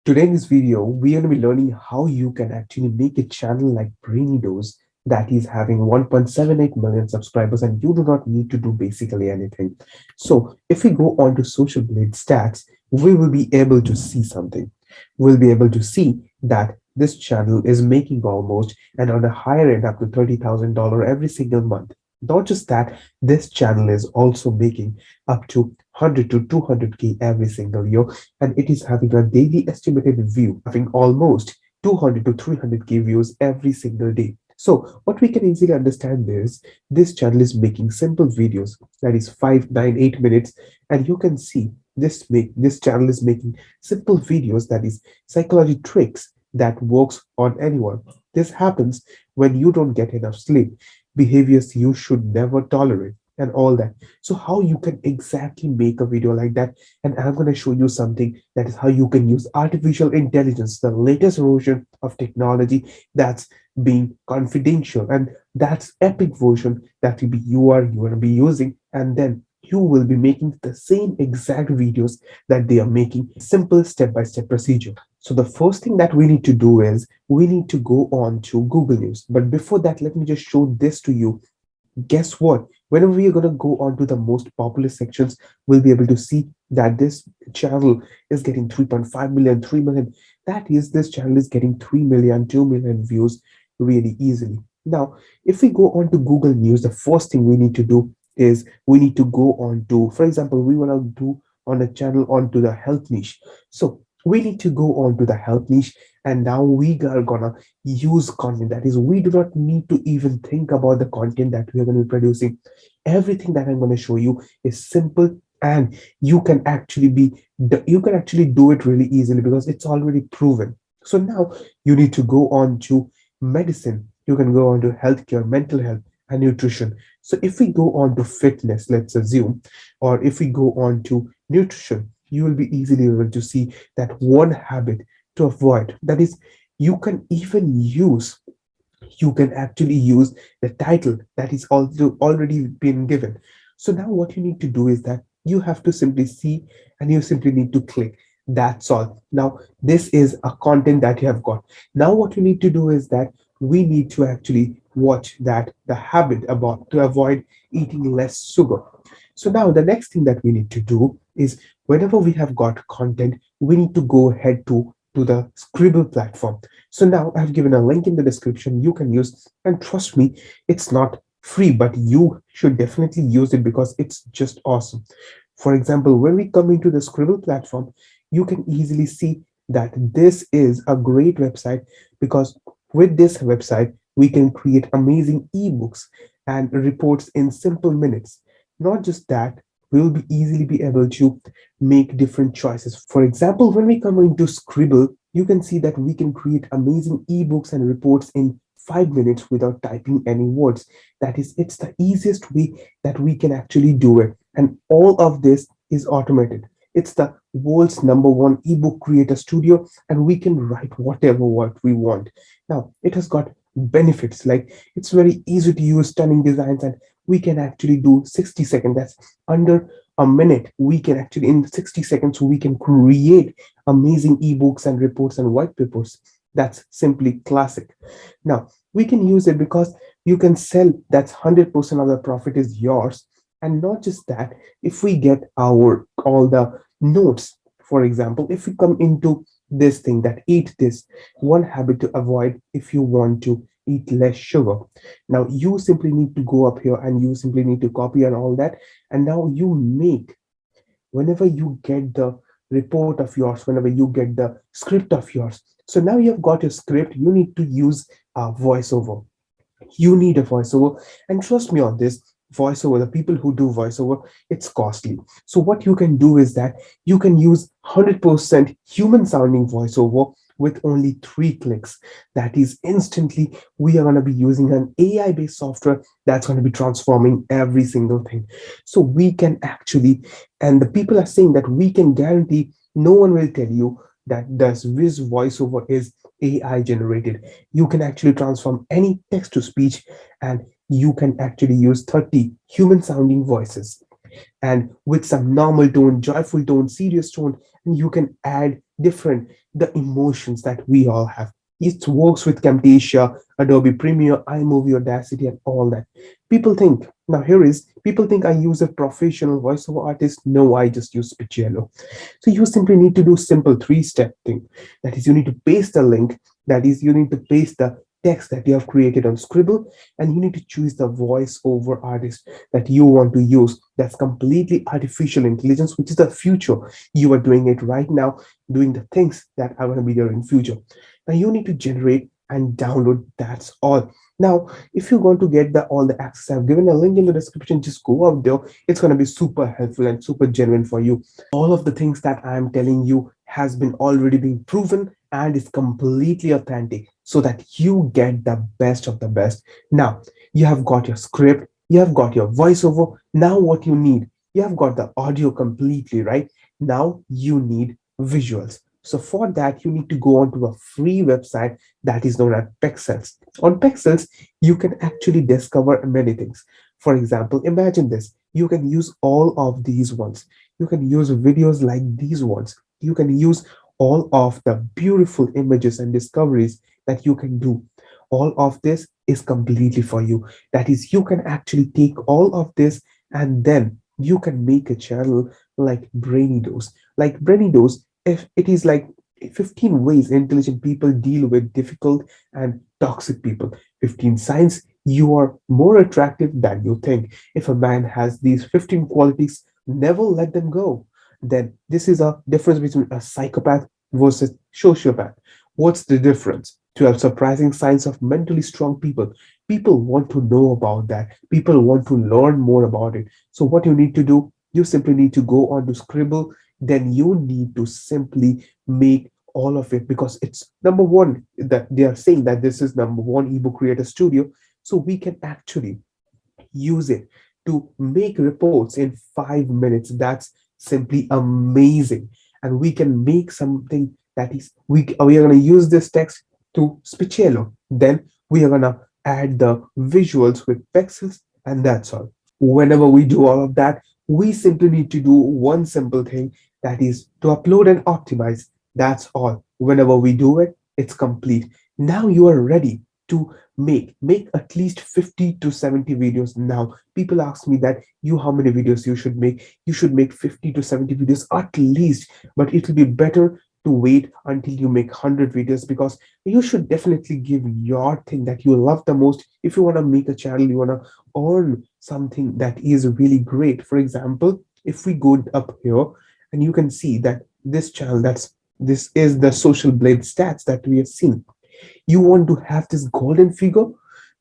Today in this video, we are going to be learning how you can actually make a channel like Brainy Dose that is having 1.78 million subscribers and you do not need to do basically anything. So if we go on to Social Blade stats, we will be able to see something. We'll be able to see that this channel is making almost and on the higher end up to $30,000 every single month. Not just that, this channel is also making up to 100 to 200K every single year, and it is having a daily estimated view, having almost 200 to 300K views every single day. So what we can easily understand is this channel is making simple videos that is 5, 9, 8 minutes, and you can see this channel is making simple videos that is psychology tricks that works on anyone. This happens when you don't get enough sleep, behaviors you should never tolerate, and all that. So how you can exactly make a video like that, and I'm going to show you something that is how you can use artificial intelligence, the latest version of technology that's being confidential, and that's epic version that will be you going to be using, and then you will be making the same exact videos that they are making, simple step-by-step procedure. So the first thing that we need to do is we need to go on to Google News. But before that, let me just show this to you. Guess what? Whenever we are going to go on to the most popular sections, we'll be able to see that this channel is getting 3.5 million, 3 million. That is, this channel is getting 3 million, 2 million views really easily. Now, if we go on to Google News, the first thing we need to do is we need to go on to, for example, we want to do on a channel onto the health niche. So we need to go on to the health niche, and now we are gonna use content. That is, we do not need to even think about the content that we are going to be producing. Everything that I'm going to show you is simple, and you can actually do it really easily because it's already proven. So now you need to go on to medicine, you can go on to healthcare, mental health, and nutrition. So if we go on to fitness, let's assume, or if we go on to nutrition, you will be easily able to see that one habit to avoid. That is, you can even use you can actually use the title that is also already been given. So now what you need to do is that you have to simply see, and you simply need to click. That's all. Now this is a content that you have got. Now what you need to do is that we need to actually watch that the habit about to avoid eating less sugar. So now the next thing that we need to do is whenever we have got content, we need to go ahead to the Scribble platform. So now I've given a link in the description you can use, and trust me, it's not free, but you should definitely use it because it's just awesome. For example, when we come into the Scribble platform, you can easily see that this is a great website because with this website, we can create amazing ebooks and reports in simple minutes. Not just that, we will be easily be able to make different choices. For example, when we come into Scribble, you can see that we can create amazing ebooks and reports in 5 minutes without typing any words. That is, it's the easiest way that we can actually do it. And all of this is automated. It's the world's number one ebook creator studio, and we can write whatever what we want. Now, it has got benefits like it's very easy to use, stunning designs, and we can actually do 60 seconds. That's under a minute. We can actually, in 60 seconds, we can create amazing ebooks and reports and white papers. That's simply classic. Now, we can use it because you can sell, that's 100% of the profit is yours. And not just that, if we get our all the notes, for example, if we come into this thing that eat this, one habit to avoid if you want to eat less sugar. Now you simply need to go up here and you simply need to copy and all that. And now you make, whenever you get the report of yours, whenever you get the script of yours. So now you've got your script, you need to use a voiceover. You need a voiceover, and trust me on this, voiceover, the people who do voiceover, it's costly. So what you can do is that you can use 100% human sounding voiceover with only 3 clicks. That is, instantly we are going to be using an AI based software that's going to be transforming every single thing. So we can actually, and the people are saying that we can guarantee no one will tell you that this voiceover is AI generated. You can actually transform any text to speech, and you can actually use 30 human sounding voices, and with some normal tone, joyful tone, serious tone, and you can add different the emotions that we all have. It works with Camtasia, Adobe Premiere, iMovie, Audacity, and all that. People think, now here is, people think I use a professional voiceover artist. No, I just use Pichello. So you simply need to do simple three-step thing. That is, you need to paste the link. That is, you need to paste the text that you have created on Scribble, and you need to choose the voiceover artist that you want to use. That's completely artificial intelligence, which is the future. You are doing it right now, doing the things that are going to be there in future. Now you need to generate and download. That's all. Now, if you're going to get the all the access, I've given a link in the description. Just go out there. It's going to be super helpful and super genuine for you. All of the things that I'm telling you has been already being proven and is completely authentic so that you get the best of the best. Now, you have got your script, you have got your voiceover. Now, what you need, you have got the audio completely, right? Now, you need visuals. So, for that, you need to go onto a free website that is known as Pexels. On Pexels, you can actually discover many things. For example, imagine this, you can use all of these ones. You can use videos like these ones. You can use all of the beautiful images and discoveries that you can do. All of this is completely for you. That is, you can actually take all of this and then you can make a channel like Brainy Dose. Like Brainy Dose, if it is like 15 ways intelligent people deal with difficult and toxic people. 15 signs you are more attractive than you think. If a man has these 15 qualities, never let them go. Then this is a difference between a psychopath versus sociopath. What's the difference? 12 surprising signs of mentally strong people. People want to know about that. People want to learn more about it. So what you need to do, you simply need to go on to Scribble. Then you need to simply make all of it because it's number one that they are saying that this is number one ebook creator studio. So we can actually use it to make reports in 5 minutes. That's simply amazing. And we can make something that is, we are going to use this text to Spicello. Then we are going to add the visuals with pixels, and that's all. Whenever we do all of that, we simply need to do one simple thing, that is to upload and optimize. That's all. Whenever we do it, it's complete. Now you are ready to make at least 50 to 70 videos. Now people ask me that, you, how many videos you should make? You should make 50 to 70 videos at least, but it will be better to wait until you make 100 videos, because you should definitely give your thing that you love the most. If you want to make a channel, you want to earn something that is really great. For example, if we go up here and you can see that this channel, that's this is the Social Blade stats that we have seen. You want to have this golden figure,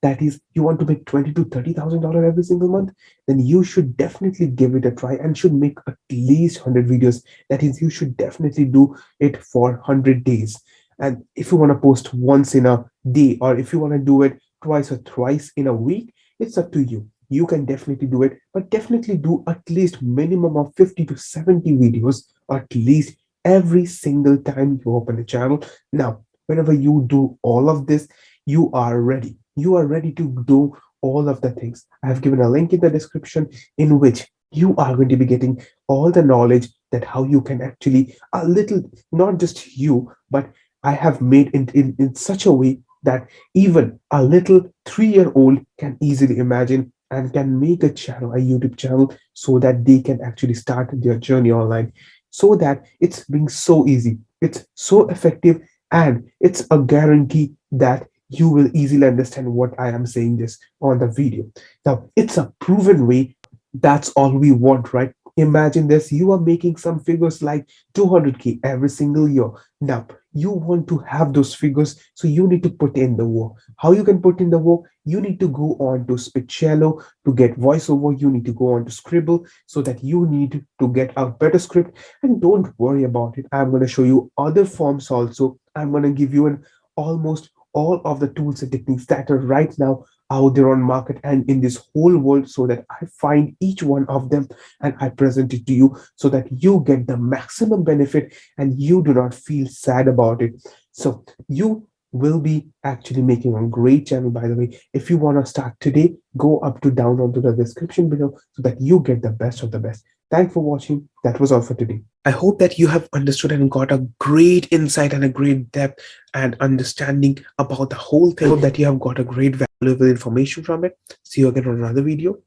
that is, you want to make 20 to 30,000 dollars every single month, then you should definitely give it a try and should make at least 100 videos. That is, you should definitely do it for 100 days. And if you want to post once in a day, or if you want to do it twice or thrice in a week, it's up to you. You can definitely do it, but definitely do at least minimum of 50 to 70 videos at least every single time you open a channel. Now, whenever you do all of this, you are ready. You are ready to do all of the things. I have given a link in the description in which you are going to be getting all the knowledge that how you can actually a little, not just you, but I have made it in such a way that even a little 3-year old can easily imagine and can make a channel, a YouTube channel, so that they can actually start their journey online. So that it's being so easy, it's so effective, and it's a guarantee that you will easily understand what I am saying this on the video. Now, it's a proven way. That's all we want, right? Imagine this, you are making some figures like 200K every single year. Now, you want to have those figures, so you need to put in the work. How you can put in the work? You need to go on to Spicello to get voiceover. You need to go on to Scribble, so that you need to get a better script. And don't worry about it. I'm going to show you other forms also. I'm going to give you an almost all of the tools and techniques that are right now out there on market and in this whole world, so that I find each one of them and I present it to you, so that you get the maximum benefit and you do not feel sad about it. So you will be actually making a great channel. By the way, if you want to start today, go up to down onto the description below, so that you get the best of the best. Thanks for watching. That was all for today. I hope that you have understood and got a great insight and a great depth and understanding about the whole thing. I hope that you have got a great valuable information from it. See you again on another video.